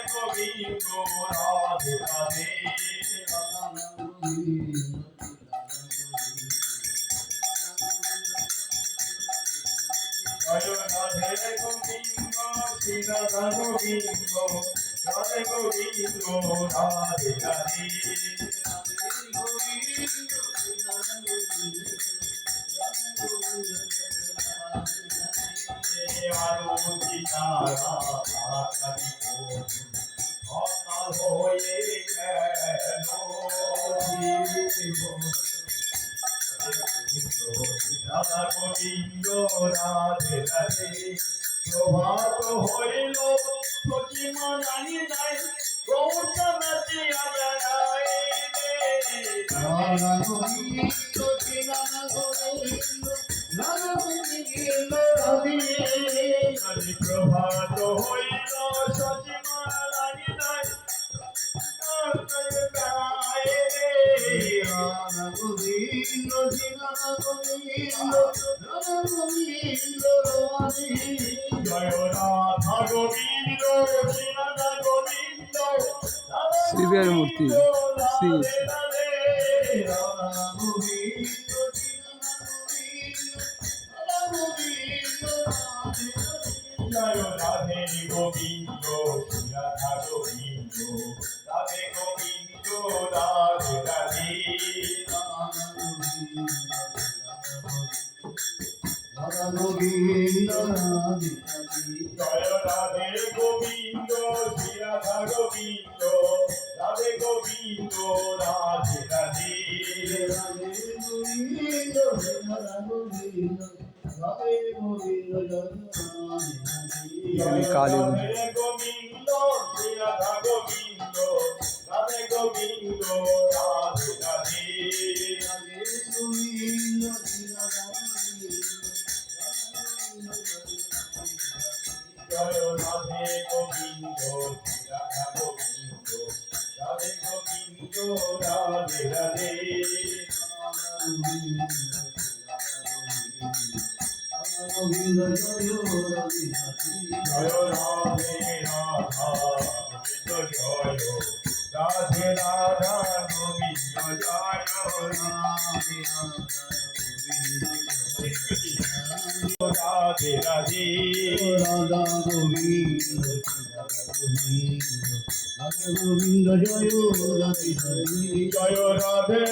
গোবিন্দ রাধে রাধে জয় রাধে গোবিন্দ শ্রী রাধা গোবিন্দ রাধে গোবিন্দ রাধে রাধে আরতি তারা আকারি অকাল হয়ে গেল রাধা গোবিন্দ রাধে রাধে প্রভাত হইল প্রতিমা জানি নাই গৌরটা নাচিয়া বেড়ায় রাধা গোবিন্দ রাধা গোবিন্দ রাধা গোবিন্দ রাধে প্রভাত হইল সচিমা জানি নাই রাধা গোবিন্দ রাধা গোবিন্দ রাধা গোবিন্দ রাধে জয় রাধা গোবিন্দ শ্রী রাধা গোবিন্দ শিবের মূর্তি শিব রাধা গোবিন্দ রাধা গোবিন্দ জয় রাধে গোবিন্দ শ্রী রাধা গোবিন্দ রাধে গোবিন্দ রাধে রাধে রাধা গোবিন্দ রাধে জয় রাধে গোবিন্দ শ্রী রাধা গোবিন্দ রাধে গোবিন্দ রাধে রাধে রাধে গোবিন্দ রাধা গোবিন্দ রাধে গোবিন্দ জয় কালী রাধে গোবিন্দ শ্রী রাধা গোবিন্দ রাধে গোবিন্দ রাধে রাধে রাধে গোবিন্দ রাধা জয় রাধে গোবিন্দ শ্রী রাধা গোবিন্দ রাধে গোবিন্দ রাধে রাধে গোবিন্দ জয় রাধে জয় রাধে রাধা গোবিন্দ জয় রাধে রাধা গোবিন্দ জয় রাধে রাধে রাধা গোবিন্দ রাধা গোবিন্দ জয় রাধে জয় রাধে